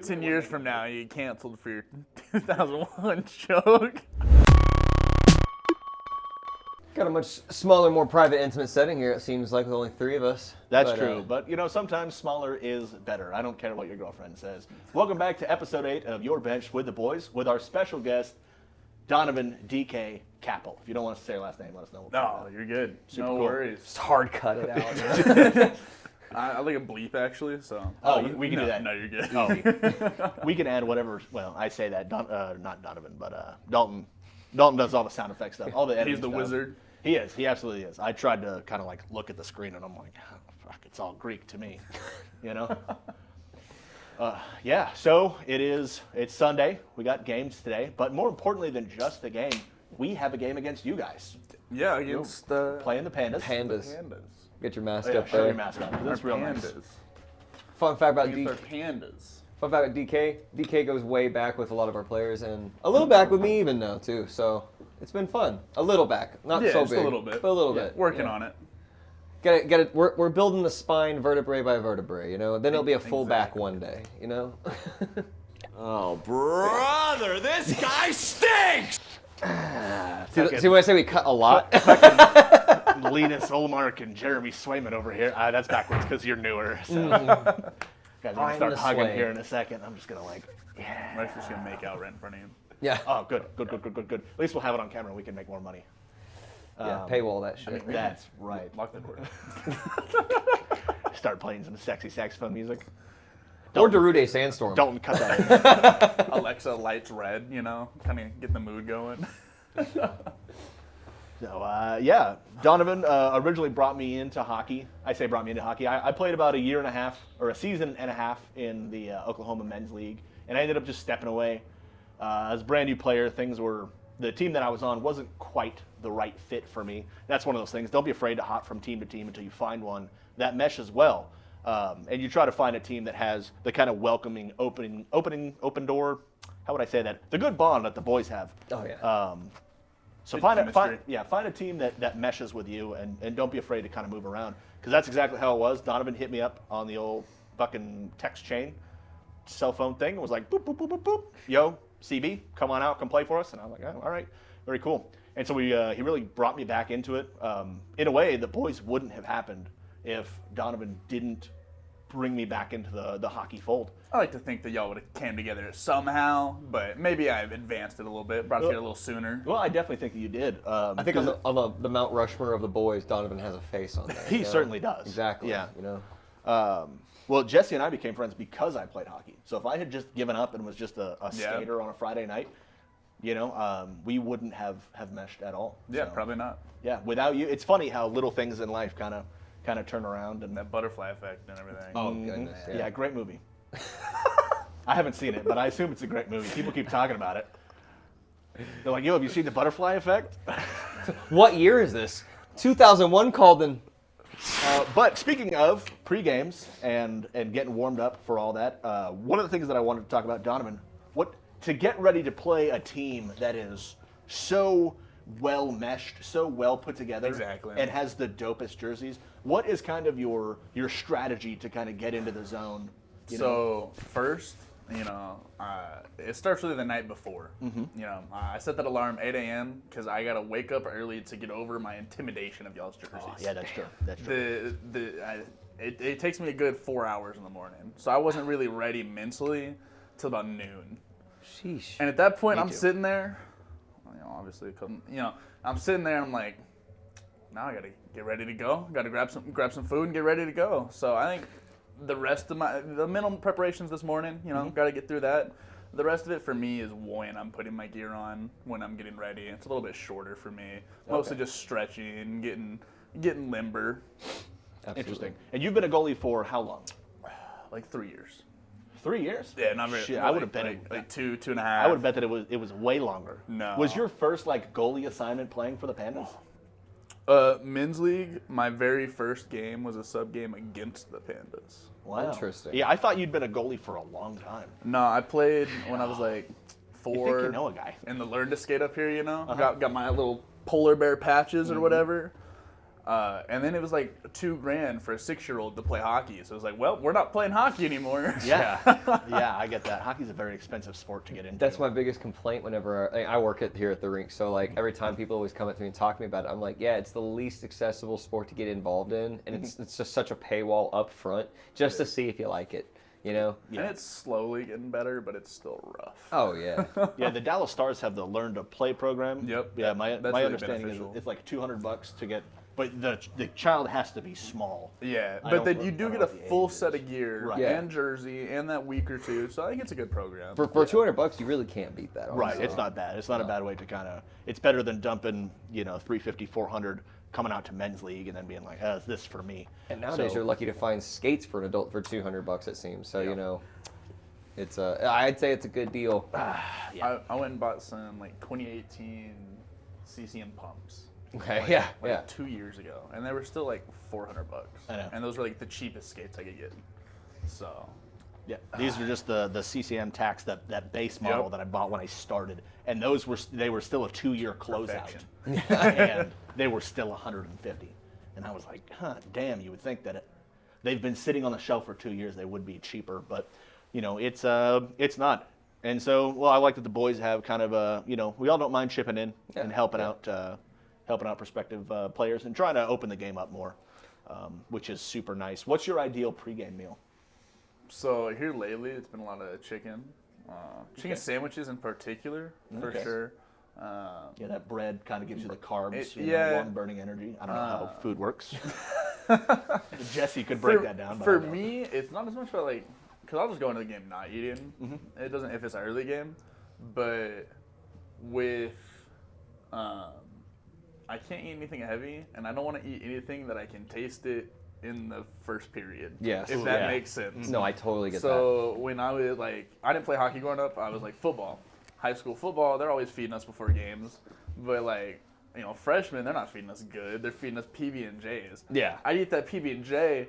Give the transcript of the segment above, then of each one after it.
10 years from now, you get canceled for your 2001 joke. Got a much smaller, more private, intimate setting here, it seems like, with only 3 of us. That's true, but sometimes smaller is better. I don't care what your girlfriend says. Welcome back to episode 8 of Your Bench with the Boys with our special guest, Donovan DK Capel. If you don't want us to say your last name, let us know. No, you're good. Super no cool. worries. Just hard cut it out. I like a bleep, actually, so. We can do that. No, you're good. Oh, we can add whatever. Well, I say that. Not Donovan, but Dalton. Dalton does all the sound effect stuff, all the editing He's the stuff. wizard. He is. He absolutely is. I tried to kind of like look at the screen, and I'm like, oh, fuck, it's all Greek to me, you know. Yeah. So it's Sunday. We got games today, but more importantly than just the game, we have a game against you guys. Yeah, against Playing the Pandas. Pandas. Get your mask Oh, yeah, up show there. your mask up. That's real nice. Pandas. Fun fact about Against our DK. pandas. Fun fact about DK. DK goes way back with a lot of our players, and a little back with me even now too. So it's been fun. A little back, not Yeah, so just big, a little bit. but a little Yeah, bit. Working Yeah. on it. Get it. We're building the spine vertebrae by vertebrae. You know. Then it'll be a full back Exactly. one day. You know. Oh, brother, this guy stinks! See when I say we cut a lot? Linus Olmark and Jeremy Swayman over here. That's backwards because you're newer. So. Guys, we're I'm gonna start the hugging Sway. here in a second. I'm just gonna like, yeah. I'm just going to make out right in front of you. Yeah. Oh, good. At least we'll have it on camera. We can make more money. Yeah. Paywall that shit. I mean, that's right. Lock the door. Start playing some sexy saxophone music. Or Darude Sandstorm. Don't cut that in. Alexa, lights red, you know, kind of get the mood going. So, yeah, Donovan originally brought me into hockey. I say brought me into hockey. I played about a season and a half in the Oklahoma Men's League, and I ended up just stepping away. As a brand new player, the team that I was on wasn't quite the right fit for me. That's one of those things. Don't be afraid to hop from team to team until you find one that meshes well. And you try to find a team that has the kind of welcoming, open door. How would I say that? The good bond that the boys have. Oh yeah. So Good find chemistry. a team that meshes with you, and don't be afraid to kind of move around, because that's exactly how it was. Donovan hit me up on the old fucking text chain, cell phone thing. It was like boop boop boop boop boop. Yo, CB, come on out, come play for us. And I'm like, oh, all right, very cool. And so he really brought me back into it. In a way, the boys wouldn't have happened if Donovan didn't bring me back into the hockey fold. I like to think that y'all would have came together somehow, but maybe I've advanced it a little bit, brought it here a little sooner. Well, I definitely think that you did. I think on the Mount Rushmore of the boys, Donovan has a face on there. He you know? certainly does. Exactly. Yeah. You know. Well, Jesse and I became friends because I played hockey. So if I had just given up and was just a Yeah. skater on a Friday night, we wouldn't have meshed at all. Yeah, So, probably not. Yeah, without you, it's funny how little things in life kind of turn around. And That butterfly effect and everything. Oh goodness. yeah, great movie. I haven't seen it, but I assume it's a great movie. People keep talking about it. They're like, yo, have you seen the butterfly effect? What year is this? 2001 called in. But speaking of pre-games and getting warmed up for all that, one of the things that I wanted to talk about, Donovan, to get ready to play a team that is so well meshed, so well put together, Exactly. and has the dopest jerseys. What is kind of your strategy to kind of get into the zone? So first, it starts really the night before. Mm-hmm. I set that alarm 8 a.m. because I gotta wake up early to get over my intimidation of y'all's jerseys. Oh, yeah, that's true. That's true. It takes me a good 4 hours in the morning, so I wasn't really ready mentally till about noon. Sheesh. And at that point, Me I'm too. sitting there. Obviously, I'm sitting there. And I'm like, now I gotta get ready to go. Gotta grab some food and get ready to go. So I think the rest of the minimum preparations this morning, gotta get through that. The rest of it for me is when I'm putting my gear on, when I'm getting ready. It's a little bit shorter for me. Mostly just stretching, getting limber. Absolutely. Interesting. And you've been a goalie for how long? Like 3 years. 3 years? Yeah, not very. Shit, I would have bet like 2.5. I would have bet that it was way longer. No. Was your first goalie assignment playing for the Pandas? Men's league. My very first game was a sub game against the Pandas. Wow. Interesting. Yeah, I thought you'd been a goalie for a long time. No, I played when I was like 4. You think you know a guy. And learn to skate up here, Got my little polar bear patches or whatever. And then it was like $2,000 for a 6-year-old to play hockey. So it was like, well, we're not playing hockey anymore. Yeah, yeah, I get that. Hockey's a very expensive sport to get into. That's my biggest complaint whenever I work here at the rink. So like every time people always come up to me and talk to me about it, I'm like, yeah, it's the least accessible sport to get involved in, and it's just such a paywall up front just to see if you like it. You know? And it's slowly getting better, but it's still rough. Oh yeah. Yeah, the Dallas Stars have the Learn to Play program. Yep. Yeah, my really understanding is beneficial. it's like $200 to get, but the child has to be small. Yeah, I but don't then know- you I do don't get know a what the full age set is. of gear Right. Yeah. and jersey and that week or two. So I think it's a good program. For $200, you really can't beat that. Right, honestly. it's not bad. It's not a bad way to kind of. It's better than dumping, $350, $400 coming out to men's league and then being like, is this for me? And nowadays So- you're lucky to find skates for an adult for $200. It seems. So Yeah. it's I'd say it's a good deal. Yeah. I went and bought some like 2018 CCM pumps. Okay. Yeah. Like Yeah. 2 years ago, and they were still like $400. I know. And those were like the cheapest skates I could get. So Yeah, these are just the CCM tax, that base model Yep. that I bought when I started, and those were still a 2-year closeout, Perfection. and they were still 150, and I was like, damn, you would think that they've been sitting on the shelf for 2 years, they would be cheaper, but it's not, and so I like that the boys have kind of we all don't mind chipping in and helping out prospective players and trying to open the game up more, which is super nice. What's your ideal pregame meal? So here lately, it's been a lot of chicken. Chicken Okay. sandwiches in particular, for Okay. sure. Yeah, that bread kind of gives you the carbs, yeah. long burning energy. I don't know how food works. Jesse could break that down. But For I don't. me, it's not as much about like, because I'll just go into the game not eating. It doesn't if it's an early game, but with, I can't eat anything heavy, and I don't want to eat anything that I can taste it in the first period. Yes. If that Yeah. makes sense. No, I totally get that. So when I was like, I didn't play hockey growing up. I was like football, high school football. They're always feeding us before games, but like freshmen, they're not feeding us good. They're feeding us PB&Js. Yeah. I eat that PB&J.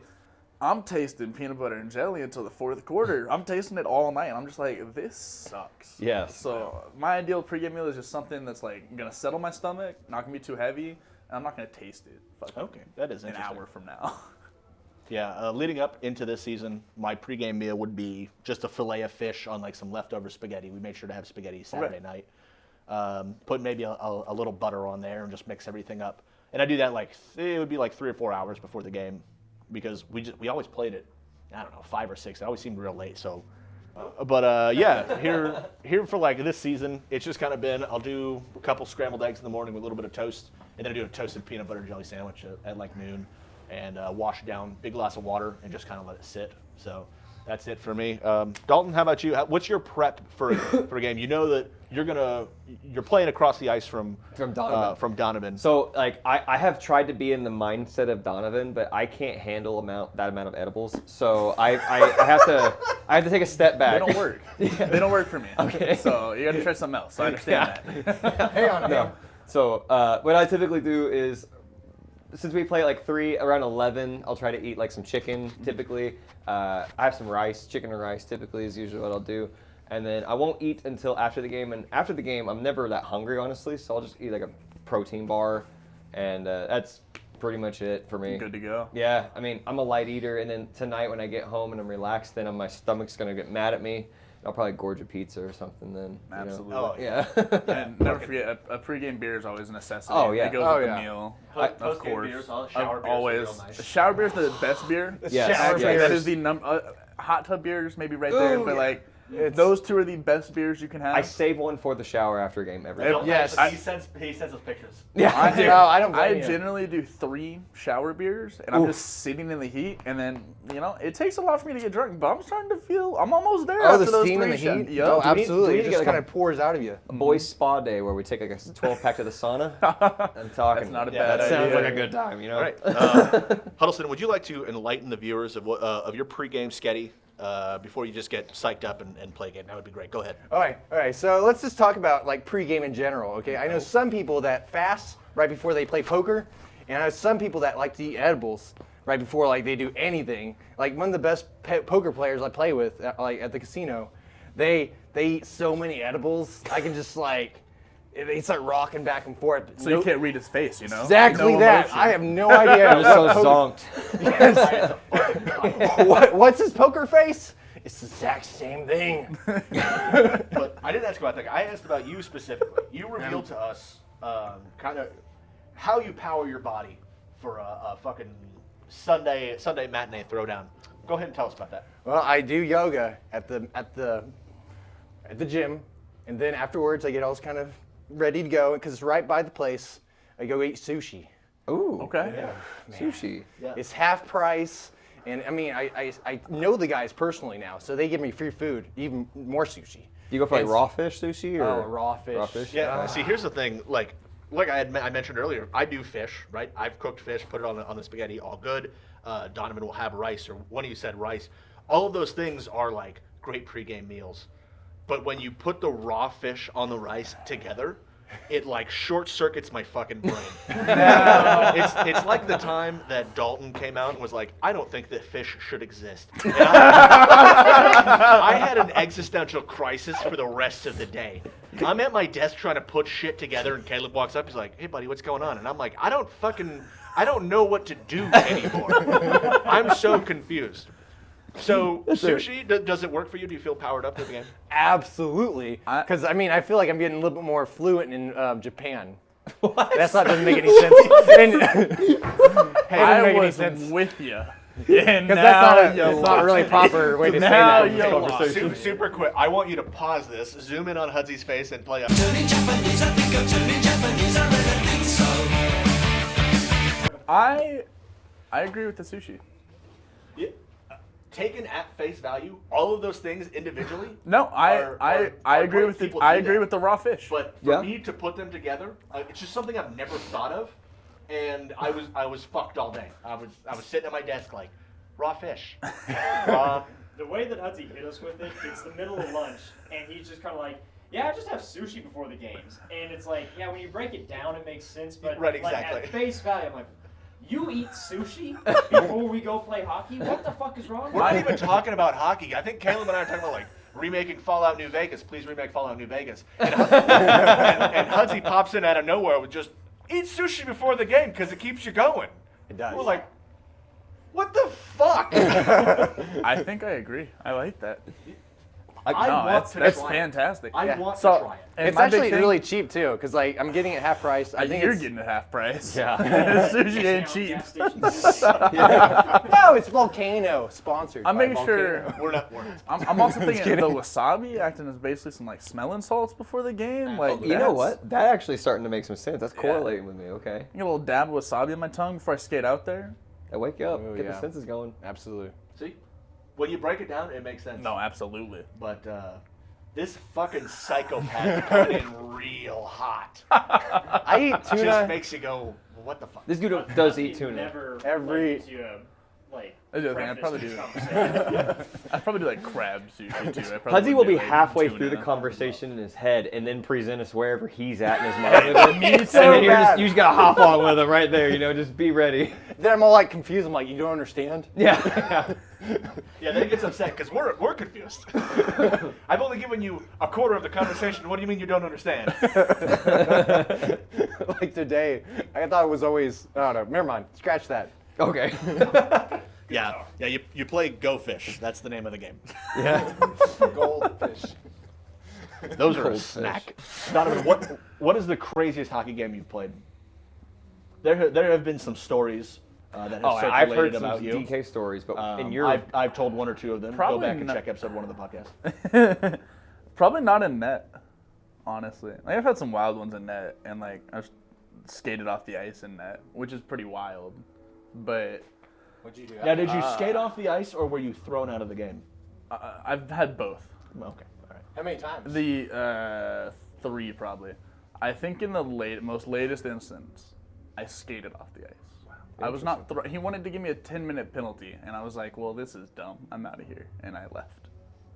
I'm tasting peanut butter and jelly until the fourth quarter. I'm tasting it all night. And I'm just like, this sucks. Yes. So my ideal pregame meal is just something that's like gonna settle my stomach, not gonna be too heavy, and I'm not gonna taste it. Okay, that is An interesting. hour from now. Yeah, leading up into this season, my pregame meal would be just a fillet of fish on like some leftover spaghetti. We made sure to have spaghetti Saturday night. Put maybe a little butter on there and just mix everything up. And I do that it would be like 3 or 4 hours before the game, because we always played it, I don't know, 5 or 6. It always seemed real late. So, yeah, here for like this season, it's just kind of been, I'll do a couple scrambled eggs in the morning with a little bit of toast, and then I do a toasted peanut butter and jelly sandwich at like noon, and wash it down, big glass of water, and just kind of let it sit. So that's it for me. Dalton, how about you? What's your prep for a game? You know that you're playing across the ice from Donovan. From Donovan. So, like, I have tried to be in the mindset of Donovan, but I can't handle that amount of edibles. So I have to take a step back. They don't work. They don't work for me. Okay. So you got to try something else. I understand that. Hang on. No. So what I typically do is, since we play like around 11, I'll try to eat like some chicken typically. I have some rice, chicken and rice typically is usually what I'll do. And then I won't eat until after the game. And after the game, I'm never that hungry, honestly. So I'll just eat like a protein bar. And that's pretty much it for me. Good to go. Yeah, I mean, I'm a light eater. And then tonight when I get home and I'm relaxed, then my stomach's going to get mad at me. I'll probably gorge a pizza or something then. Absolutely. Oh, Yeah. And never forget, a pregame beer is always a necessity. Oh, yeah. It goes Oh, with yeah. the meal. Post-game Of course. beers, shower beers are Always. real nice. Shower beer's the best beer. Yes. Shower yes. That beers. is the hot tub beers maybe right there, Ooh, but yeah. like those two are the best beers you can have. I save one for the shower after a game every Every- time. Yes. He sends us pictures. Yeah. I do. No, I don't blame I you. generally do 3 shower beers, and I'm just sitting in the heat, and then it takes a lot for me to get drunk, but I'm starting to feel I'm almost there. Oh, after the those steam 3 and the heat? Yep. Oh, Do we need- absolutely. do we It need to just get kind like of pours out of you. A boys spa day where we take like a 12-pack to the sauna. I'm talking. That's not a Yeah, bad That sounds idea. like a good time, you know? All right. Huddleston, would you like to enlighten the viewers of your pregame sketty before you just get psyched up and play a game? That would be great. Go ahead. All right. So let's just talk about like pregame in general. Okay, I know some people that fast right before they play poker, and I know some people that like to eat edibles right before like they do anything. Like one of the best poker players I play with, like at the casino, they eat so many edibles. I can just like they start rocking back and forth. So you can't read his face, you know? Exactly No that. emotion. I have no idea. I'm just so zonked. What's his poker face? It's the exact same thing. But I didn't ask about that. I asked about you specifically. You revealed to us kind of how you power your body for a fucking Sunday matinee throwdown. Go ahead and tell us about that. Well, I do yoga at the gym, and then afterwards I get all kind of ready to go because it's right by the place. I go eat sushi. Ooh. Okay. Sushi. Yeah. It's half price, and I mean I know the guys personally now, so they give me free food, even more sushi. You go for like It's- raw fish sushi or raw fish. Raw fish? Yeah. See, here's the thing. Like I mentioned earlier, I do fish, right? I've cooked fish, put it on the spaghetti, all good. Donovan will have rice, or one of you said rice. All of those things are like great pregame meals. But when you put the raw fish on the rice together, it like short circuits my fucking brain. It's like the time that Dalton came out and was like, I don't think that fish should exist. And I had an existential crisis for the rest of the day. I'm at my desk trying to put shit together, and Caleb walks up. He's like, hey, buddy, what's going on? And I'm like, I don't know what to do anymore. I'm so confused. So sushi, does it work for you? Do you feel powered up to the game? Absolutely. Because I mean, I feel like I'm getting a little bit more fluent in Japan. What? Doesn't make any sense. I was with you. And Because now that's not a really proper way to say Now that in this you conversation. Super quick. I want you to pause this, zoom in on Hudsy's face, and play up. I agree with the sushi. Taken at face value, all of those things individually. No, I agree great with people I do agree that. with the raw fish. But for Yeah. me to put them together, it's just something I've never thought of, and I was fucked all day. I was sitting at my desk like, raw fish. The way that Hudzy hit us with it, it's the middle of lunch, and he's just kind of like, yeah, I just have sushi before the games. And it's like, yeah, when you break it down, it makes sense, but Right, like, exactly. at face value, I'm like, you eat sushi before we go play hockey? What the fuck is wrong with We're not you? even talking about hockey. I think Caleb and I are talking about like remaking Fallout New Vegas. Please remake Fallout New Vegas. And Hudsy pops in out of nowhere with just eat sushi before the game because it keeps you going. It does. We're like, what the fuck? I think I agree. I like that. I No, want that's to try it. fantastic. I want So, to try it. and It's my big actually thing- really cheap too, because like I'm getting it half price. I think you're it's, getting it half price. Yeah. Sushi ain't Discount cheap. gas station sushi. no, it's Volcano sponsored. I'm by making sure. Volcano. We're not. I'm also thinking the wasabi acting as basically some like smelling salts before the game. Like You know that's- what? That actually starting to make some sense. That's correlating with me. Okay. Get a little dab of wasabi in my tongue before I skate out there. I wake you up. Oh, Get yeah. the senses going. Absolutely. See, when you break it down, it makes sense. No, absolutely. But this fucking psychopath is coming in real hot. I eat Just tuna. makes you go, well, what the fuck? This dude does Hudzy eat tuna. Never Every- gives you a, like, I do think I'd preface probably to do this that. conversation. I'd probably do like crab sushi too. I probably Hudzy wouldn't will do, be like, halfway tuna. through the conversation in his head and then present us wherever he's at in his mind. With it. Me And then too. you just gotta hop on with him right there. You know, just be ready. Then I'm all like confused. I'm like, you don't understand? Yeah. Yeah, then he gets upset because we're confused. I've only given you a quarter of the conversation. What do you mean you don't understand? Like today, I thought it was always. I don't know. Never mind. Scratch that. Okay. Yeah, you play Go Fish. That's the name of the game. Yeah. Goldfish. Those are a Goldfish. snack. Donovan, what is the craziest hockey game you've played? There have been some stories that have Oh, circulated I've heard some about you. DK stories, but in your I've told one or two of them. Probably Go back and not- check episode 1 of the podcast. Probably not in net, honestly. Like I've had some wild ones in net, and like I've skated off the ice in net, which is pretty wild. But What'd you do? Now, did you skate off the ice or were you thrown out of the game? I've had both. Okay, all right. How many times? The 3 probably. I think in the most latest instance, I skated off the ice. I was not. He wanted to give me a 10-minute penalty, and I was like, "Well, this is dumb. I'm out of here," and I left.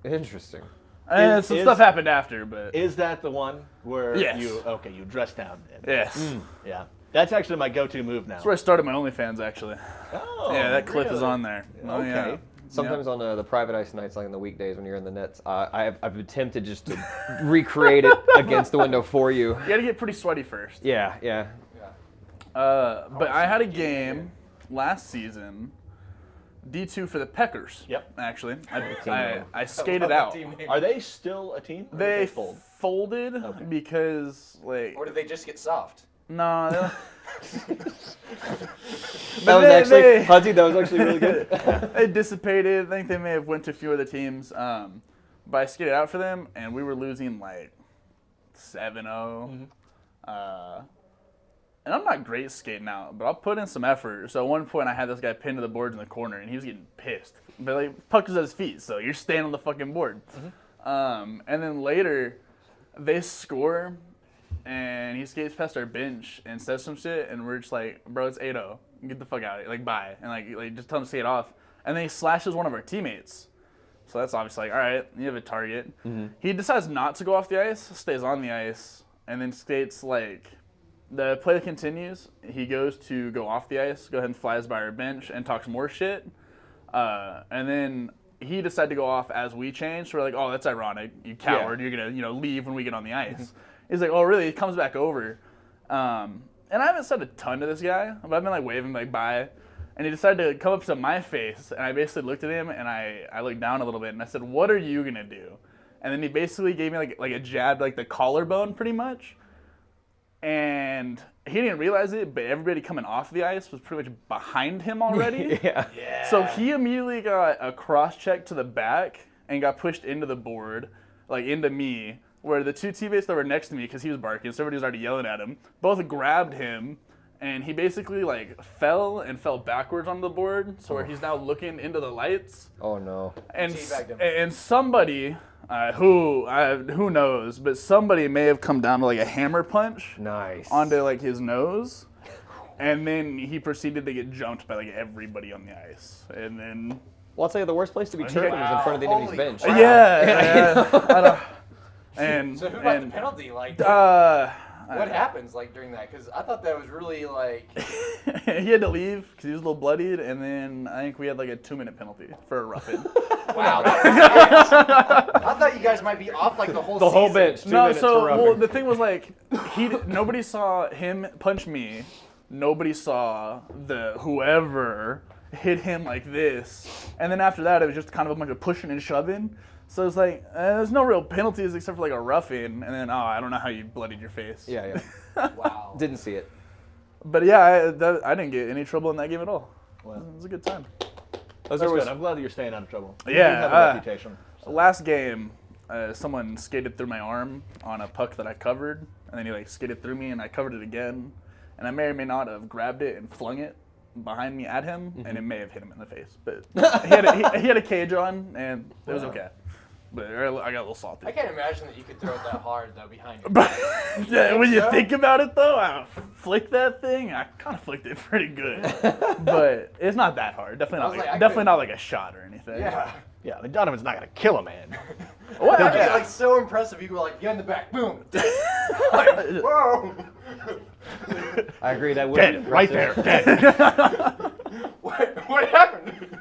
interesting. And some stuff happened after, but Is that the one where Yes. you dress down? yes, Yeah. That's actually my go-to move now. that's where I started my OnlyFans actually. Oh, Yeah, that clip is really? on there. Oh, yeah. Okay. Sometimes on the private ice nights, like on the weekdays when you're in the nets, I've attempted just to recreate it against the window for you. You gotta get pretty sweaty first. Yeah. But I had a game last season, D2 for the Peckers. Yep. Actually, I skated out. Are they still a team? Or did They fold? folded because like Or did they just get soft? no. That was actually Hudzy. That was actually really good. They dissipated. I think they may have went to a few other teams. But I skated out for them, and we were losing like 7-0. And I'm not great skating out, but I'll put in some effort. So at one point, I had this guy pinned to the boards in the corner, and he was getting pissed. But like, puck was at his feet, so you're staying on the fucking board. And then later, they score, and he skates past our bench and says some shit, and we're just like, bro, it's 8-0. Get the fuck out of here. Like, bye. And like just tell him to skate off. And then he slashes one of our teammates. So that's obviously like, all right, you have a target. He decides not to go off the ice, stays on the ice, and then skates like, the play continues. He goes to go off the ice, go ahead and flies by our bench and talks more shit. And then he decided to go off as we changed. So we're like, oh, that's ironic. You coward. You're going to leave when we get on the ice. He's like, oh, really? He comes back over. And I haven't said a ton to this guy, but I've been like waving like bye. And he decided to come up to my face. And I basically looked at him and I looked down a little bit and I said, what are you going to do? And then he basically gave me like a jab, like the collarbone pretty much. And he didn't realize it, but everybody coming off the ice was pretty much behind him already. So he immediately got a cross check to the back and got pushed into the board, like into me, where the two teammates that were next to me, because he was barking, so everybody was already yelling at him, both grabbed him, and he basically like fell backwards on the board, so where he's now looking into the lights. Oh no. And somebody, who knows, but somebody may have come down to like a hammer punch onto like his nose, and then he proceeded to get jumped by like everybody on the ice, and then. Well, I'll tell you, the worst place to be chirping was in front of the enemy's bench. And So who got the penalty? Like, what happens like during that? Because I thought that was really like. He had to leave because he was a little bloodied, and then I think we had like a 2-minute penalty for a roughing. Wow. I thought you guys might be off like the whole season. whole bench. 2 minutes for roughing. Well, the thing was like, nobody saw him punch me. Nobody saw whoever hit him like this, and then after that, it was just kind of a bunch of pushing and shoving. So it's like, there's no real penalties except for like a roughing, and then, I don't know how you bloodied your face. Yeah. Wow. Didn't see it. But yeah, I didn't get any trouble in that game at all. Well, It was a good time. that's good. I'm glad that you're staying out of trouble. You Yeah, have a reputation. Last game, someone skated through my arm on a puck that I covered, and then he like skated through me, and I covered it again, and I may or may not have grabbed it and flung it behind me at him, and it may have hit him in the face. But he had a cage on, and it was okay. But I got a little salty. I can't imagine that you could throw it that hard though behind you. Yeah, when you think about it though, I flicked that thing. I kind of flicked it pretty good, but it's not that hard. Definitely not like a shot or anything. Yeah. Yeah, I mean, Donovan's not gonna kill a man. What? That'd be like so impressive. You go like behind the back, boom. Like, whoa. I agree. That would Dead, be right there, impressive. dead. What happened?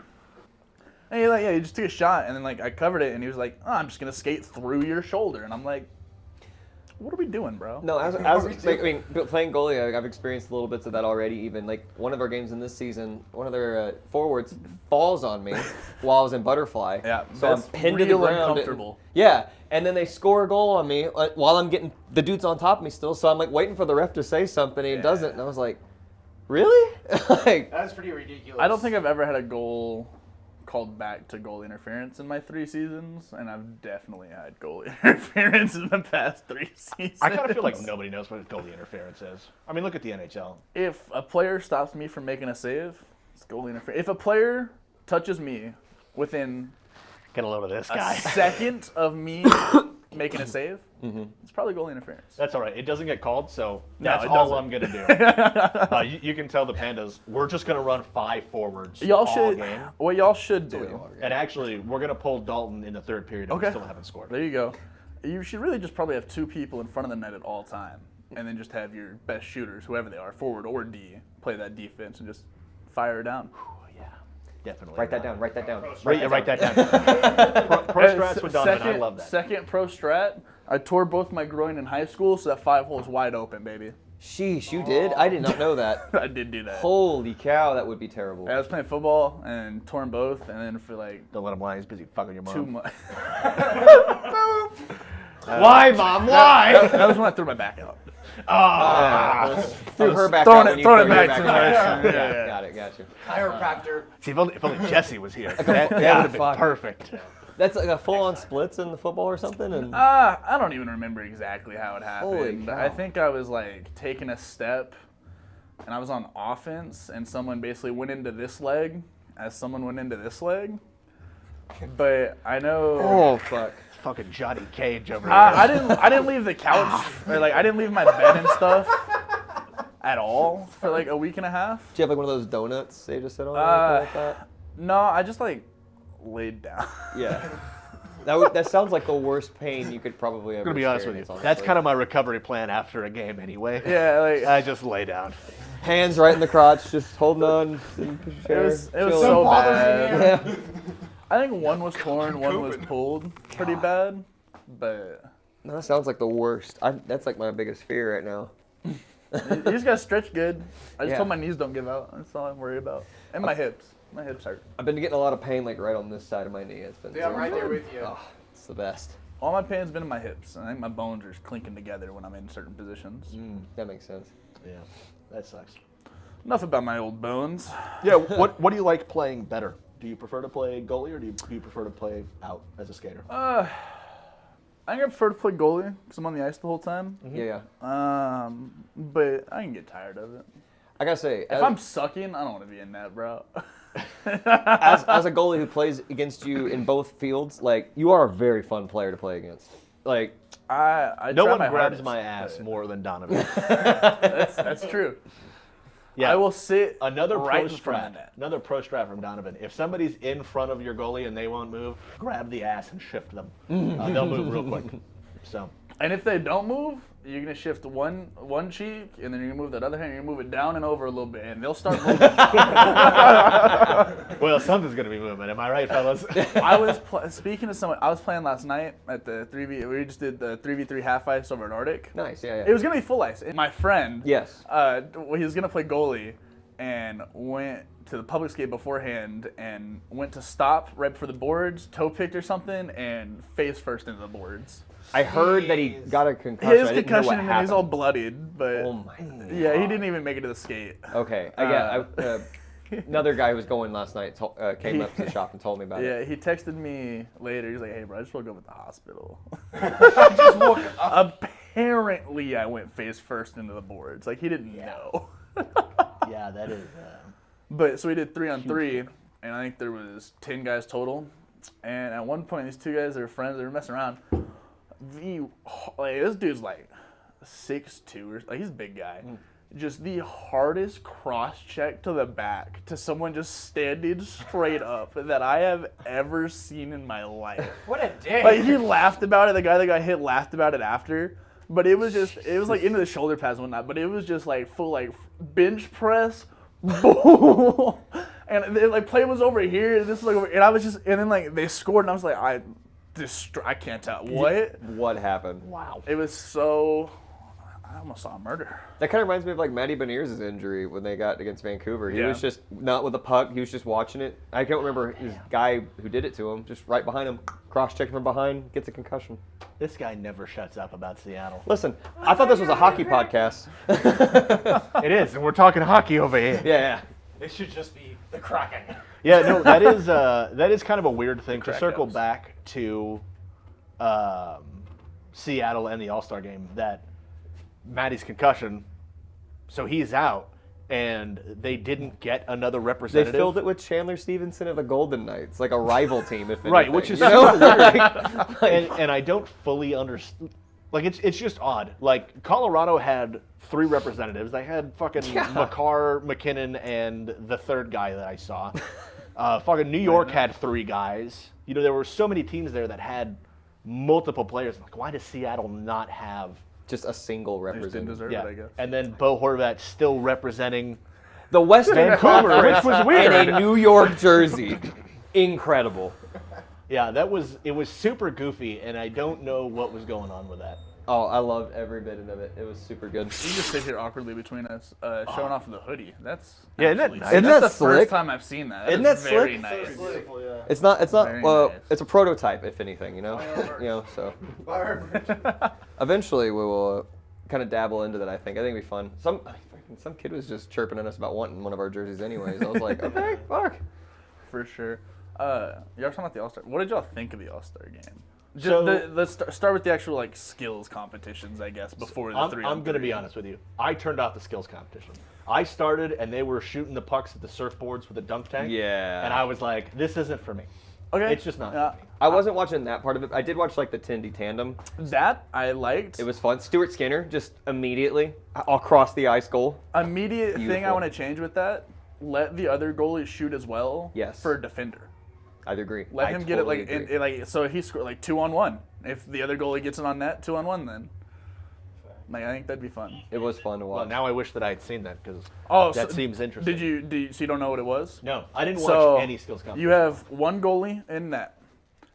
And he just took a shot, and then like I covered it, and he was like, "Oh, I'm just gonna skate through your shoulder," and I'm like, "What are we doing, bro?" No, playing goalie, I've experienced little bits of that already. Even like one of our games in this season, one of their forwards falls on me while I was in butterfly. Yeah, so I'm that's pinned to the real ground. uncomfortable. And then they score a goal on me while I'm getting the dude's on top of me still. So I'm like waiting for the ref to say something, and he doesn't. And I was like, "Really?" Like, That's pretty ridiculous. I don't think I've ever had a goal called back to goal interference in my 3 seasons, and I've definitely had goal interference in the past 3 seasons. I kind of feel like nobody knows what goalie interference is. I mean, look at the NHL. If a player stops me from making a save, it's goal interference. If a player touches me within Get a load of this a guy. second of me making a save, it's probably goal interference. That's all right. It doesn't get called, so No, that's it all doesn't. I'm gonna do. You can tell the Pandas we're just gonna run 5 forwards Y'all all should. game, What y'all should do. and actually we're gonna pull Dalton in the 3rd period, and we Okay. still haven't scored. There you go. You should really just probably have 2 people in front of the net at all time, and then just have your best shooters, whoever they are, forward or D, play that defense and just fire it down. Definitely. Write that down. Write that down. Write that down. Pro strats with Donovan. I love that. Second pro strat, I tore both my groin in high school, so that 5 hole's wide open, baby. Sheesh, you did? I did not know that. I did do that. Holy cow, that would be terrible. I was playing football and torn both, and then for like Don't let him lie. He's busy fucking your mom. 2 months. Why, Mom? Why? That was when I threw my back out. Threw her back throwing out it- when you throwing threw it your back to back my- out. yeah. Got it, got you. Chiropractor. See, if only Jesse was here. That would Yeah, have been fuck. perfect. That's like a full-on splits in the football or something? And I don't even remember exactly how it happened. Holy cow. I think I was like taking a step, and I was on offense, and someone basically went into this leg as someone went into this leg. But I know. Oh, fuck. Fucking Johnny Cage over here. I didn't leave the couch or like I didn't leave my bed and stuff at all for like a week and a half. do you have like one of those donuts they just sit on? or anything like that? No, I just like laid down. Yeah. That sounds like the worst pain you could probably ever I'm going to be honest with you. experience, That's honestly. kind of my recovery plan after a game anyway. Yeah, like I just lay down. Hands right in the crotch, just holding on. It it was so bad. Yeah. I think one was torn, one was pulled pretty bad, but No, that sounds like the worst. That's like my biggest fear right now. you just gotta stretch good. I just Yeah. hope my knees don't give out. That's all I'm worried about. And my hips. My hips hurt. I've been getting a lot of pain like right on this side of my knee. It's been Yeah, I'm right there with you. Oh, it's the best. All my pain's been in my hips. I think my bones are just clinking together when I'm in certain positions. That makes sense. Yeah, that sucks. Enough about my old bones. Yeah, what do you like playing better? Do you prefer to play goalie or do you prefer to play out as a skater? I think I prefer to play goalie because I'm on the ice the whole time. Yeah. But I can get tired of it. I gotta say, If I'm sucking, I don't want to be in that, bro. as a goalie who plays against you in both fields, like you are a very fun player to play against. Like I No try one my grabs hardest, my ass but more than Donovan. That's true. Yeah. I will sit Another right pro in front strat. of that. Another pro strat from Donovan. If somebody's in front of your goalie and they won't move, grab the ass and shift them. They'll move real quick. So And if they don't move, you're gonna shift one cheek, and then you're gonna move that other hand. You're gonna move it down and over a little bit, and they'll start moving. well, something's gonna be moving. Am I right, fellas? I was speaking to someone. I was playing last night at the 3v. We just did the 3v3 half ice over at Arctic. nice, yeah. It was gonna be full ice. And my friend, Yes. he was gonna play goalie, and went to the public skate beforehand, and went to stop right before the boards, toe picked or something, and face first into the boards. I heard that he got a concussion. His I didn't know concussion, what and he's all happened. bloodied, but Oh my. yeah, he didn't even make it to the skate. Okay. Another guy who was going last night came up to the shop and told me about it. Yeah, he texted me later. He's like, "Hey, bro, I just want to go with the hospital." Apparently, I went face first into the boards. Like he didn't know. yeah, that is. But so we did 3-on-3, and I think there was 10 guys total. And at one point, these two guys, they were friends. They were messing around. This dude's like 6'2", or like he's a big guy. Just the hardest cross check to the back to someone just standing straight up that I have ever seen in my life. What a day. Like he laughed about it. The guy that got hit laughed about it after. But it was like into the shoulder pads and whatnot. But it was just like full like bench press. Boom. And like play was over here. And this was like over, and I was just, and then like they scored, and I was like, I can't tell what. What happened? Wow. It was so. I almost saw a murder. That kind of reminds me of like Matty Beniers' injury when they got against Vancouver. He Yeah. was just not with the puck. He was just watching it. I can't remember his guy who did it to him. Just right behind him, cross-checking from behind, gets a concussion. This guy never shuts up about Seattle. Listen, I thought this was a hockey podcast. It is, and we're talking hockey over here. Yeah. It should just be the Kraken. Yeah, no, that is kind of a weird thing to circle Crackouts. back to Seattle and the All-Star game. That Matty's concussion, so he's out, and they didn't get another They representative. filled it with Chandler Stevenson of the Golden Knights, like a rival team, if Right, anything. which is You know? and I don't fully understand. Like it's just odd. Like Colorado had 3 representatives. They had fucking McCarr, McKinnon, and the third guy that I saw. Fucking New York had 3 guys. You know, there were so many teams there that had multiple players. Like, why does Seattle not have? just a single They just didn't representative. deserve Yeah, it, I guess. and then Bo Horvat still representing the Western Vancouver, Conference which was weird. in a New York jersey. Incredible. Yeah, it was super goofy, and I don't know what was going on with that. Oh, I loved every bit of it. It was super good. You just sit here awkwardly between us, showing off the hoodie. That's Yeah, isn't that absolutely nice? sick. Isn't That's that the slick? first time I've seen that. Isn't That is that very slick? nice. It's not. Very Well, nice. it's a prototype, if anything. So eventually we will kind of dabble into that. I think it'd be fun. Some kid was just chirping at us about wanting one of our jerseys, anyways. I was like, okay, fuck. For sure. Y'all were talking about the All-Star. What did y'all think of the All-Star game? Just So- let's start with the actual like skills competitions, I guess, before the three. I'm going to be honest with you. I turned off the skills competition. I started, and they were shooting the pucks at the surfboards with the dunk tank. Yeah. And I was like, this isn't for me. Okay. It's just not for me. I wasn't watching that part of it. I did watch like the Tindy tandem. That I liked. It was fun. Stuart Skinner just immediately across the ice goal. Immediate thing I Beautiful. want to change with that. Let the other goalie shoot as well. Yes. For a defender. I'd agree. Let I him get totally it agree. like so he scored like 2-on-1. If the other goalie gets it on net, 2-on-1 then. Like I think that'd be fun. It was fun to watch. Well, now I wish that I had seen that because Oh, that so seems interesting. Did you? So you don't know what it was? No, I didn't watch So any skills competition. you have one goalie in net.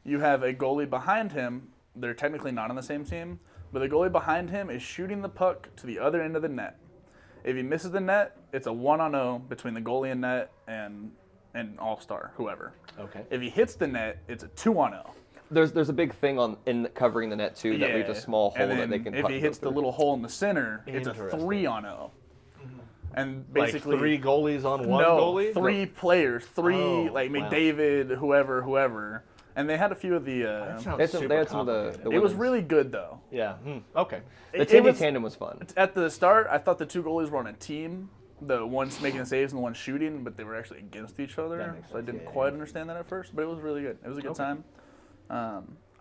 You have a goalie behind him. They're technically not on the same team, but the goalie behind him is shooting the puck to the other end of the net. If he misses the net, it's a 1-on-0 between the goalie and net and all-star, whoever. Okay. If he hits the net, it's a 2-on-0. There's a big thing in covering the net too that leaves a small hole And that then they can. if he hits the little hole in the center, it's a Interesting. 3-on-0. And Like basically 3 goalies on one no, goalie? 3 players, 3 Oh, like wow. McDavid, whoever. And they had a few of the. That sounds They super had some of the complicated. It was women's. really good though. Yeah. Okay. The It Tindy was- tandem was fun. At the start, I thought the 2 goalies were on a team. The one's making the saves and the one shooting, but they were actually against each other. That makes So I sense. didn't Yeah, quite understand that at first, but it was really good. It was a good time.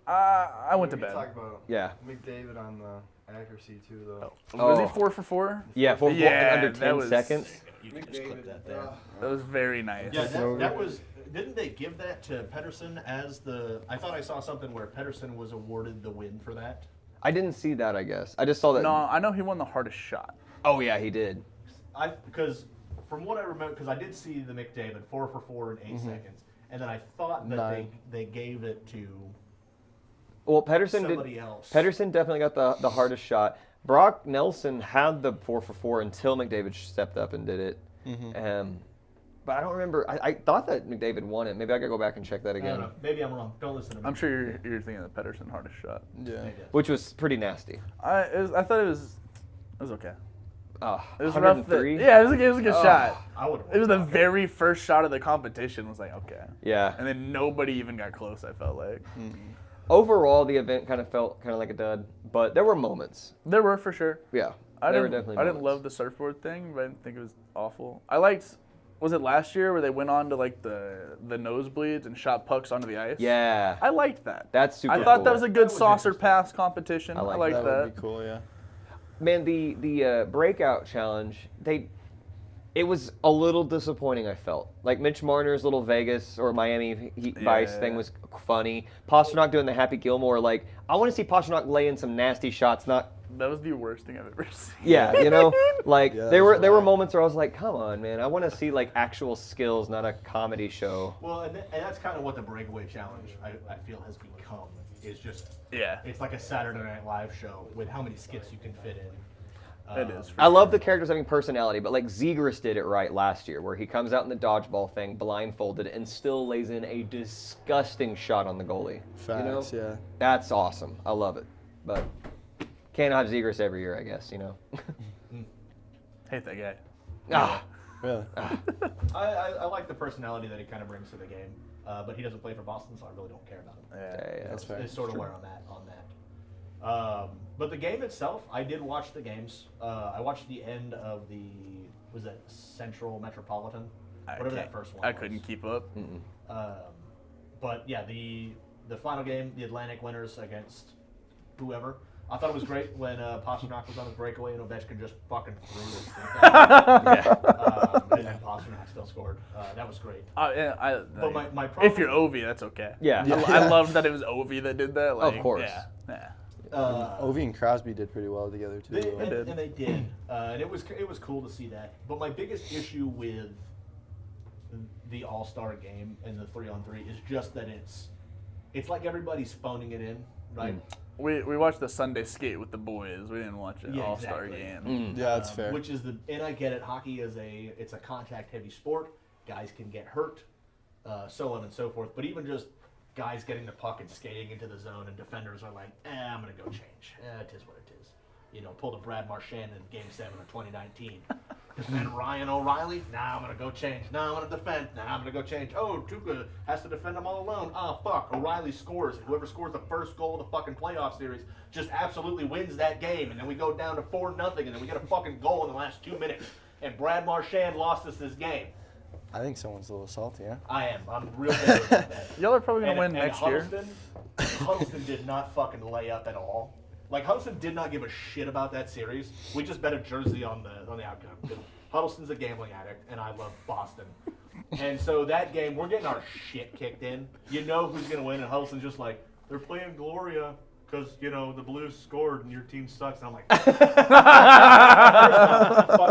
I went to We can bed. talk about Yeah. McDavid on the accuracy too, though. Was he Oh. 4 for 4? Yeah, for Yeah, under that 10 was- seconds. You can just clip that there. That was very nice. Yeah, that was. Didn't they give that to Pedersen as the? I thought I saw something where Pedersen was awarded the win for that. I didn't see that. I guess I just saw that. No, I know he won the hardest shot. Oh yeah, he did. Because from what I remember, because I did see the McDavid 4 for 4 in 8 seconds, and then I thought that they gave it to Well, Pedersen somebody did. else. Pedersen definitely got the hardest shot. Brock Nelson had the 4 for 4 until McDavid stepped up and did it. But I don't remember. I thought that McDavid won it. Maybe I gotta go back and check that I don't again. know. Maybe I'm wrong. Don't listen to me. I'm sure you're thinking of the Pedersen hardest shot. Yeah. Maybe. Which was pretty nasty. I thought it was okay. It was rough. 103. Yeah, it was a good shot. I would. It was the very first shot of the competition. Was like okay, Yeah. and then nobody even got close. I felt like Overall, the event kind of felt kind of like a dud, but there were moments. there were for sure. Yeah. I there were didn't. definitely I didn't moments. love the surfboard thing, but I didn't think it was awful. I liked. Was it last year where they went on to like the nosebleeds and shot pucks onto the ice? Yeah. I liked that. That's super I thought cool. that was a good was saucer interesting. pass competition. I like liked That that. would be cool, yeah. Man, the breakout challenge, it was a little disappointing, I felt. Like Mitch Marner's little Vegas or Miami Vice thing was funny. Pasternak doing the Happy Gilmore, like, I want to see Pasternak lay in some nasty shots, not... That was the worst thing I've ever seen. Yeah, you know? Like, Yeah, there that's were right. moments where I was like, come on, man, I want to see, like, actual skills, not a comedy show. Well, and that's kind of what the breakaway challenge I feel has become. Is just Yeah. it's like a Saturday Night Live show with how many skits you can fit in. It is. I love the characters having personality, but like Zegras did it right last year, where he comes out in the dodgeball thing, blindfolded, and still lays in a disgusting shot on the goalie. Facts, yeah. That's awesome. I love it. But can't have Zegras every year, I guess, you know? Hate that guy. Ah, Really? I like the personality that he kind of brings to the game, but he doesn't play for Boston, so I really don't care about him. yeah, That's fair. It's sort of where I'm at on that. But the game itself, I did watch the games. I watched the end of was that Central Metropolitan? Whatever that first one I was. couldn't keep up. But yeah, the final game, the Atlantic winners against whoever. I thought it was great when Pasternak was on his breakaway and Ovechkin just fucking threw his thing down. And then Pasternak still scored. That was great. But my problem, If you're Ovi, that's okay. Yeah. I loved that it was Ovi that did that. Like, Of course. Yeah. Ovi and Crosby did pretty well together too. They though. did, and it was cool to see that. But my biggest issue with the All-Star game and the 3-on-3 is just that it's like everybody's phoning it in, right? We watched the Sunday skate with the boys. We didn't watch an Yeah, All-Star exactly. game. Yeah, that's fair. Which is and I get it. Hockey is it's a contact-heavy sport. Guys can get hurt, so on and so forth. But even just guys getting the puck and skating into the zone, and defenders are like, I'm gonna go change. It is what it is. You know, pulled a Brad Marchand in Game 7 of 2019. Defend Ryan O'Reilly? Nah, I'm gonna go change. Nah, I'm gonna defend. Nah, I'm gonna go change. Oh, Tuca has to defend them all alone. Oh, fuck. O'Reilly scores. Whoever scores the first goal of the fucking playoff series just absolutely wins that game. And then we go down to 4-0, and then we get a fucking goal in the last 2 minutes. And Brad Marchand lost us this game. I think someone's a little salty, huh? I am. I'm real bitter about that. Y'all are probably gonna win And next year. Huddleston did not fucking lay up at all. Like, Huddleston did not give a shit about that series. We just bet a jersey on the outcome. Huddleston's a gambling addict, and I love Boston. And so that game, we're getting our shit kicked in. You know who's going to win, and Huddleston's just like, they're playing Gloria because, you know, the Blues scored and your team sucks. And I'm like, fuck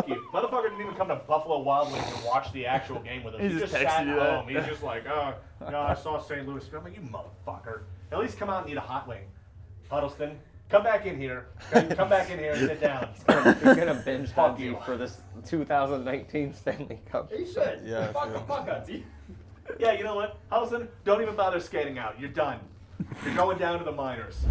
you. Motherfucker didn't even come to Buffalo Wild Wings and watch the actual game with us. He He just just texted sat you that. home. He's just like, oh, no, I saw St. Louis. I'm like, you motherfucker. At least come out and eat a hot wing. Huddleston, come back in here. Come back in here and sit down. You're gonna binge Fuck Hudzy you. for this 2019 Stanley Cup. He should. Yeah, Fuck I the feel- fuck Hudzy. Yeah, you know what? Huddleston, don't even bother skating out. You're done. You're going down to the minors.